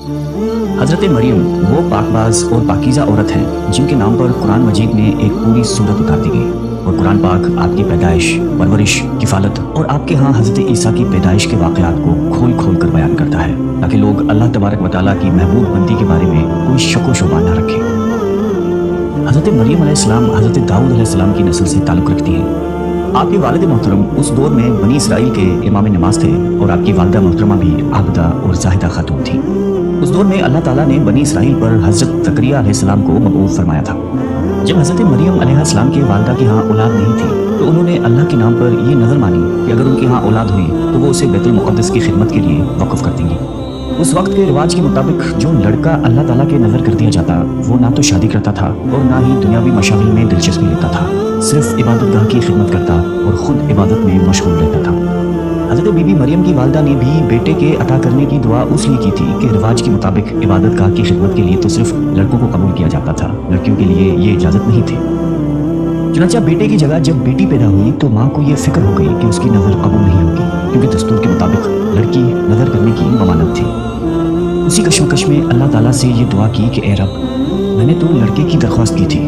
हज़रत मरियम वो पाकबाज और पाकीज़ा औरत हैं जिनके नाम पर कुरान मजीद में एक पूरी सूरत उतार दी गई। और कुरान पाक आपकी पैदाइश, परवरिश, किफ़ालत और आपके यहाँ हज़रत ईसा की पैदाइश के वाक़यात को खोल खोल कर बयान करता है, ताकि लोग अल्लाह तबारक व तआला की महबूब बंदी के बारे में कोई शक व शुबा न रखें। हज़रत मरियम अलैहिस्सलाम हज़रत दाऊद अलैहिस्सलाम की नस्ल से ताल्लुक़ रखती हैं। आपके वालिद मोहतरम उस दौर में बनी इसराइल के इमाम नमाज थे और आपकी वालिदा मोहतरमा भी आबिदा और जाहिदा खातून थी। उस दौर में अल्लाह ताला ने बनी इसराइल पर हज़रत ज़करिया अलैहिस्सलाम को मबऊस फरमाया था। जब हज़रत मरियम अलैहिस्सलाम के वालिदा के यहाँ औलाद नहीं थी तो उन्होंने अल्लाह के नाम पर ये नज़र मानी कि अगर उनके यहाँ औलाद हुई तो वो उसे बैतुल मुक़द्दस की खिदमत के लिए वक़्फ़ कर देंगी। उस वक्त के रिवाज के मुताबिक जो लड़का अल्लाह ताला के नज़र कर दिया जाता वो ना तो शादी करता था और ना ही दुनियावी मशागिल में दिलचस्पी लेता था, सिर्फ इबादतगाह की खिदमत करता और ख़ुद इबादत में मशगूल रहता था। हज़रत बीबी मरियम की वालिदा ने भी बेटे के अता करने की दुआ उसलिए की थी कि रिवाज के मुताबिक इबादतगाह की खिदमत के लिए तो सिर्फ लड़कों को कबूल किया जाता था, लड़कियों के लिए ये इजाज़त नहीं थी। चुनांचे बेटे की जगह जब बेटी पैदा हुई तो माँ को ये फिक्र हो गई कि उसकी नज़र कबूल नहीं होगी, क्योंकि दस्तूर के मुताबिक लड़की नज़र करने की ममानत थी। उसी कश्मकश में अल्लाह ताला से ये दुआ की कि ए रब, मैंने तो लड़के की दरख्वास्त की थी,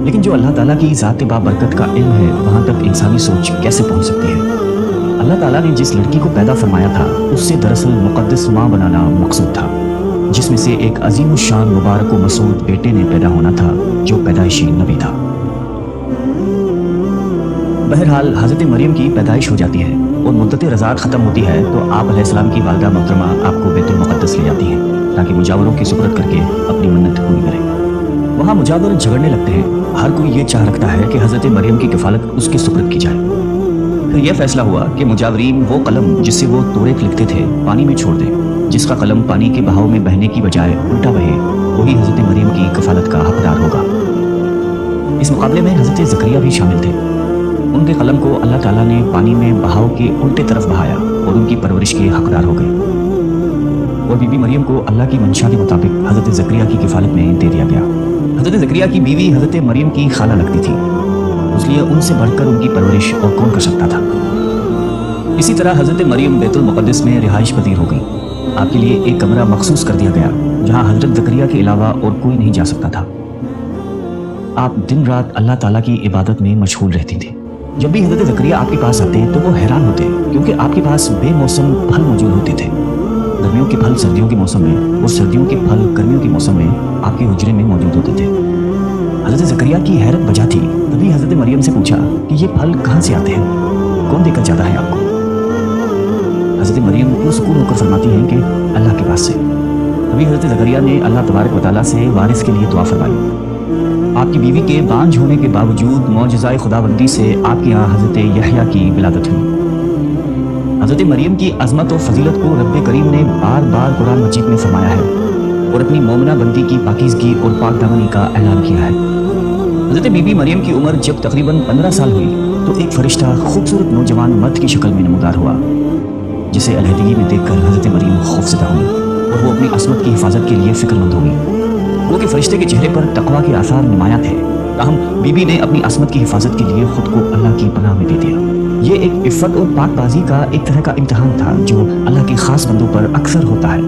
लेकिन जो अल्लाह ताला की ज़ात बाबरकत का इल्म है वहाँ तक इंसानी सोच कैसे पहुँच सकती है। अल्लाह ताला ने जिस लड़की को पैदा फरमाया था उससे दरअसल मुक़द्दस माँ बनाना मकसूद था, जिसमें से एक अजीम शान मुबारक व मसूद बेटे ने पैदा होना था जो पैदाइशी नबी था। बहरहाल हज़रत मरियम की पैदाइश हो जाती है और मुद्दत रज़ात ख़त्म होती है तो आप अलैहिस्सलाम की वालिदा मोहतरमा आपको बैतुल मुक़द्दस ले जाती हैं ताकि मुजावरों की सुपुर्द करके अपनी मन्नत पूरी करें। वहाँ मुजावर झगड़ने लगते हैं। हर कोई ये चाह रखता है कि हज़रत मरियम की किफ़ालत उसके सुपुर्द की जाए। फिर यह फैसला हुआ कि मुजावरीन वो कलम जिससे वो तौरेत लिखते थे पानी में छोड़ दें। जिसका कलम पानी के बहाव में बहने की बजाय उल्टा बहे वही हज़रत मरियम की किफ़ालत का हकदार होगा। इस मुकाबले में हज़रत ज़करिया भी शामिल थे। उनके कलम को अल्लाह ताला ने पानी में बहाव के उल्टे तरफ बहाया और उनकी परवरिश के हकदार हो गए। और बीबी मरियम को अल्लाह की मंशा के मुताबिक हज़रत ज़करिया की किफ़ालत में दे दिया गया। हज़रत ज़करिया की बीवी हज़रत मरियम की खाला लगती थी, इसलिए उनसे बढ़कर उनकी परवरिश और कौन कर सकता था। इसी तरह हज़रत मरियम बैतुल मुक़द्दस में रिहाइश पजीर हो गई। आपके लिए एक कमरा मखसूस कर दिया गया जहाँ हज़रत ज़करिया के अलावा और कोई नहीं जा सकता था। आप दिन रात अल्लाह ताला की इबादत में मशगूल रहती थी। जब भी हज़रत ज़करिया आपके पास आते तो वो हैरान होते क्योंकि आपके पास बेमौसम फल मौजूद होते थे। गर्मियों के फल सर्दियों के मौसम में और सर्दियों के फल गर्मियों के मौसम में आपके हुजरे में मौजूद होते थे। हज़रत ज़करिया की हैरत बजा थी। तभी हज़रत मरियम से पूछा कि ये फल कहाँ से आते हैं, कौन देकर जाता है आपको। हज़रत मरियम पुरसुकून होकर फरमाती हैं कि अल्लाह के पास से। तभी हज़रत ज़करिया ने अल्लाह तबारक व तआला से वारिस के लिए दुआ फरमाई। आपकी बीवी के बांझ होने के बावजूद मौजज़ाए खुदाबंदी से आपके यहाँ हज़रत यहया की विलादत हुई। हज़रत मरियम की अज़मत और फजीलत को रब्बे करीम ने बार बार कुरान मजीद में फरमाया है और अपनी मोमिना बंदी की पाकीज़गी और पाक दामनी का ऐलान किया है। हज़रत बीबी मरियम की उम्र जब तकरीबन 15 साल हुई तो एक फ़रिश्ता खूबसूरत नौजवान मर्द की शक्ल में नमूदार हुआ, जिसे अलहदगी में देखकर हज़रत मरियम खौफज़दा हुई और वो अपनी असमत की हिफाजत के लिए फ़िक्रमंद हो गई। वो कि फरिश्ते के चेहरे पर तकवा के आसार नुमाया थे, ताहम बीबी ने अपनी असमत की हिफाजत के लिए खुद को अल्लाह की पनाह में दे दिया। ये एक इफ़्फ़त और पाकबाजी का एक तरह का इम्तिहान था जो अल्लाह के ख़ास बंदों पर अक्सर होता है।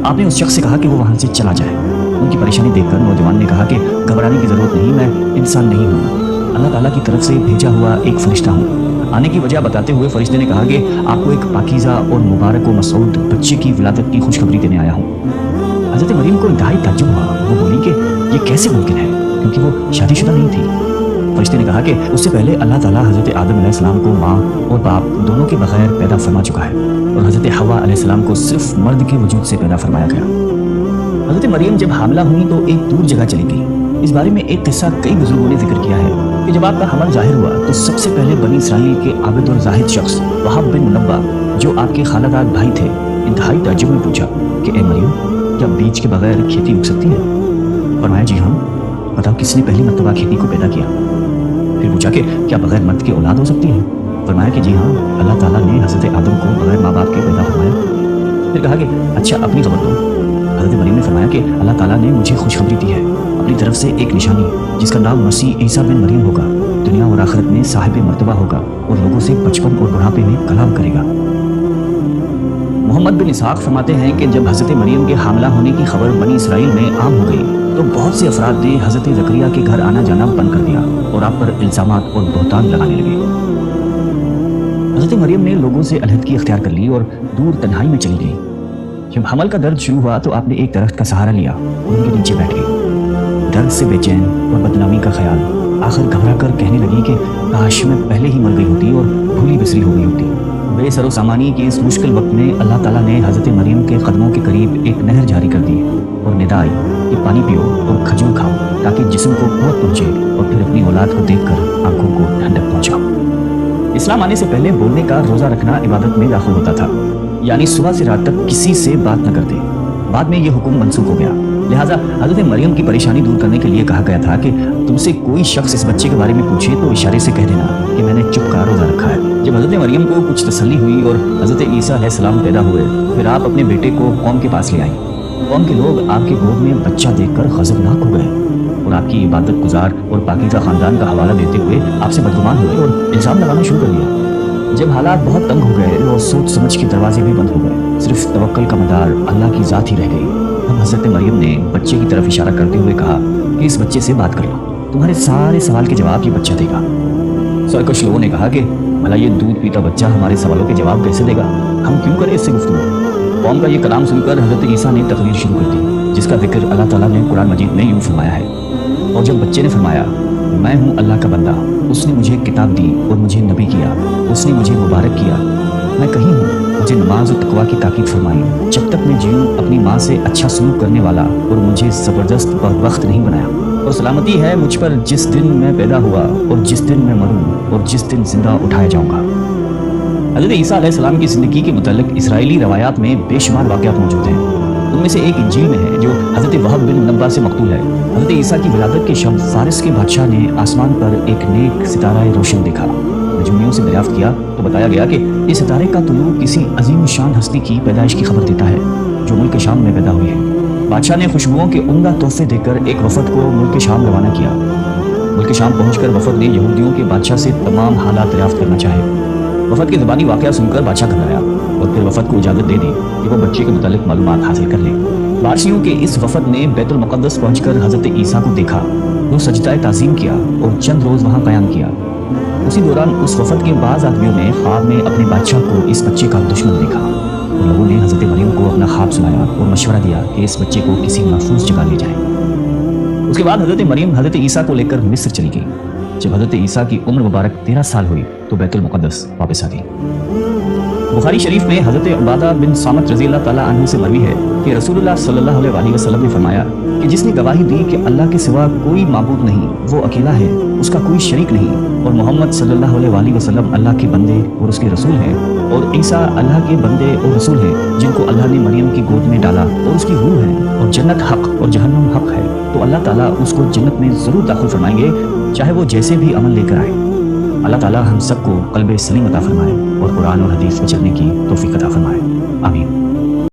आपने उस शख्स से कहा कि वो वहाँ से चला जाए। उनकी परेशानी देखकर नौजवान ने कहा कि घबराने की ज़रूरत नहीं, मैं इंसान नहीं हूँ, अल्लाह ताला की तरफ से भेजा हुआ एक फ़रिश्ता हूँ। आने की वजह बताते हुए फ़रिश्ते ने कहा कि आपको एक पाकीज़ा और मुबारक व मसूद बच्चे की विलादत की खुशखबरी देने आया हूँ। हज़रत मरियम को इंतहाई ताज्जुब हुआ। वो बोली कि ये कैसे मुमकिन है, क्योंकि वो शादीशुदा नहीं थी। फरिश्ते ने कहा कि उससे पहले अल्लाह ताला हज़रत आदम अलैहिस्सलाम को माँ और बाप दोनों के बगैर पैदा फरमा चुका है और हज़रत हवा अलैहिस्सलाम को सिर्फ मर्द के वजूद से पैदा फरमाया गया। हज़रत मरियम जब हामिला हुई तो एक दूर जगह चली गई। इस बारे में एक किस्सा कई बुजुर्गों ने जिक्र किया है कि जब आपका हमल जाहिर हुआ तो सबसे पहले बनी इसराइल के आबिद और जाहिद शख्स वहाब बिन मुनब्बा, जो आपके खालादार भाई थे, इंतहाई ताज्जुब में पूछा कि ए मरियम, क्या बीज के बगैर खेती उग सकती है? फरमाया जी हाँ। बताओ किसने पहली मर्तबा खेती को पैदा किया? फिर पूछा कि क्या बगैर मर्द की औलाद हो सकती है? फरमाया कि जी हाँ, अल्लाह ताला ने हज़रत आदम को बगैर माँ बाप के पैदा फरमाया। फिर कहा कि अच्छा अपनी खबर दो। हज़रत मरियम ने फरमाया कि अल्लाह ताला ने मुझे खुशखबरी दी है अपनी तरफ से एक निशानी, जिसका नाम मसीह ईसा बिन मरियम होगा, दुनिया और आखिरत में साहिब मर्तबा होगा और लोगों से बचपन और बुढ़ापे में कलाम करेगा। محمد بن اسحاق فرماتے ہیں کہ جب حضرت مریم کے حاملہ ہونے کی خبر بنی اسرائیل میں عام ہو گئی تو بہت سے افراد نے حضرت زکریا کے گھر آنا جانا بند کر دیا اور آپ پر الزامات اور بہتان لگانے لگے۔ حضرت مریم نے لوگوں سے علیحدگی اختیار کر لی اور دور تنہائی میں چلی گئی۔ جب حمل کا درد شروع ہوا تو آپ نے ایک درخت کا سہارا لیا اور ان کے نیچے بیٹھ گئی۔ درد سے بے چین اور بدنامی کا خیال، آخر گھبرا کر کہنے لگی کہ کاش میں پہلے ہی مر گئی ہوتی اور بھولی بسری ہو گئی ہوتی۔ بے سر و سامانی کے اس مشکل وقت میں اللہ تعالیٰ نے حضرت مریم کے قدموں کے قریب ایک نہر جاری کر دی اور ندا آئی کہ پانی پیو اور کھجور کھاؤ تاکہ جسم کو قوت پہنچے اور پھر اپنی اولاد کو دیکھ کر آنکھوں کو ٹھنڈک پہنچاؤ۔ اسلام آنے سے پہلے بولنے کا روزہ رکھنا عبادت میں داخل ہوتا تھا، یعنی صبح سے رات تک کسی سے بات نہ کرتے۔ بعد میں یہ حکم منسوخ ہو گیا، لہٰذا حضرت مریم کی پریشانی دور کرنے کے لیے کہا گیا تھا کہ تم سے کوئی شخص اس بچے کے بارے میں پوچھے تو اشارے سے کہہ دینا کہ میں نے چپ کا روزہ رکھا ہے۔ جب حضرت مریم کو کچھ تسلی ہوئی اور حضرت عیسیٰ علیہ السلام پیدا ہوئے، پھر آپ اپنے بیٹے کو قوم کے پاس لے آئیں۔ قوم کے لوگ آپ کے گود میں بچہ دیکھ کر غضبناک ہو گئے اور آپ کی عبادت گزار اور پاکیزہ خاندان کا حوالہ دیتے ہوئے آپ سے بدگمان ہوئے اور الزام لگانا شروع کر دیا۔ جب حالات بہت تنگ ہو گئے اور سوچ سمجھ کے دروازے بھی بند ہو گئے، صرف توکل کا مدار اللہ کی ذات ہی رہ گئی۔ اب حضرت مریم نے بچے کی طرف اشارہ کرتے ہوئے کہا کہ اس بچے سے بات کر لو، تمہارے سارے سوال کے جواب یہ بچہ دے گا۔ سرکش لوگوں نے کہا کہ بھلا یہ دودھ پیتا بچہ ہمارے سوالوں کے جواب کیسے دے گا، ہم کیوں کریں اس سے گفتگو۔ قوم کا یہ کلام سن کر حضرت عیسیٰ نے تقریر شروع کر دی، جس کا ذکر اللہ تعالیٰ نے قرآن مجید میں یوں فرمایا ہے۔ اور جب بچے نے فرمایا میں ہوں اللہ کا بندہ، اس نے مجھے کتاب دی اور مجھے نبی کیا، اس نے مجھے مبارک کیا، میں کہیں ہوں، مجھے نماز و تقویٰ کی تاکید فرمائی، جب تک میں جیوں اپنی ماں سے اچھا سلوک کرنے والا اور مجھے زبردست بدبخت نہیں بنایا، اور سلامتی ہے مجھ پر جس دن میں پیدا ہوا اور جس دن میں مروں اور جس دن زندہ اٹھایا جاؤں گا۔ حضرت عیسیٰ علیہ السلام کی زندگی کے متعلق اسرائیلی روایات میں بے شمار واقعات موجود ہیں۔ ان میں سے ایک انجیل میں ہے جو حضرت وہب بن منبع سے مقتول ہے۔ حضرت عیسیٰ کی ولادت کے شب فارس کے بادشاہ نے آسمان پر ایک نیک ستارہ روشن دیکھا۔ نجومیوں سے دریافت کیا تو بتایا گیا کہ اس ستارے کا طلوع کسی عظیم شان ہستی کی پیدائش کی خبر دیتا ہے جو ملک شام میں پیدا ہوئی ہے۔ بادشاہ نے خوشبوؤں کے عمدہ تحفے دے کر ایک وفد کو ملک شام روانہ کیا۔ ملک شام پہنچ کر وفد نے یہودیوں کے بادشاہ سے تمام حالات دریافت کرنا چاہے۔ وفد کے زبانی واقعہ سن کر بادشاہ گھبرایا اور پھر وفد کو اجازت دے دی کہ وہ بچے کے متعلق معلومات حاصل کر لیں۔ بارشیوں کے اس وفد نے بیت المقدس پہنچ کر حضرت عیسیٰ کو دیکھا، وہ سجدہ تعظیم کیا اور چند روز وہاں قیام کیا۔ اسی دوران اس وفد کے بعض آدمیوں نے خواب میں اپنے بادشاہ کو اس بچے کا دشمن دیکھا اور لوگوں نے حضرت مریم کو اپنا خواب سنایا اور مشورہ دیا کہ اس بچے کو کسی محفوظ جگہ لے جائیں۔ اس کے بعد حضرت مریم حضرت عیسیٰ کو لے کر مصر چلی گئی۔ جب حضرت عیسیٰ کی عمر مبارک 13 سال ہوئی تو بیت المقدس واپس آ گئی۔ بخاری شریف میں حضرت عبادہ بن صامت رضی اللہ تعالیٰ عنہ سے مروی ہے کہ رسول اللہ صلی اللہ علیہ وسلم نے فرمایا کہ جس نے گواہی دی کہ اللہ کے سوا کوئی معبود نہیں، وہ اکیلا ہے، اس کا کوئی شریک نہیں، اور محمد صلی اللہ علیہ وسلم اللہ کے بندے اور اس کے رسول ہیں، اور عیسیٰ اللہ کے بندے اور رسول ہیں جن کو اللہ نے مریم کی گود میں ڈالا اور اس کی روح ہے، اور جنت حق اور جہنم حق ہے، تو اللہ تعالیٰ اس کو جنت میں ضرور داخل فرمائیں گے چاہے وہ جیسے بھی عمل لے کر آئے۔ اللہ تعالیٰ ہم سب کو قلب سلیم عطا فرمائے اور قرآن اور حدیث پہ چلنے کی توفیق عطا فرمائے، آمین۔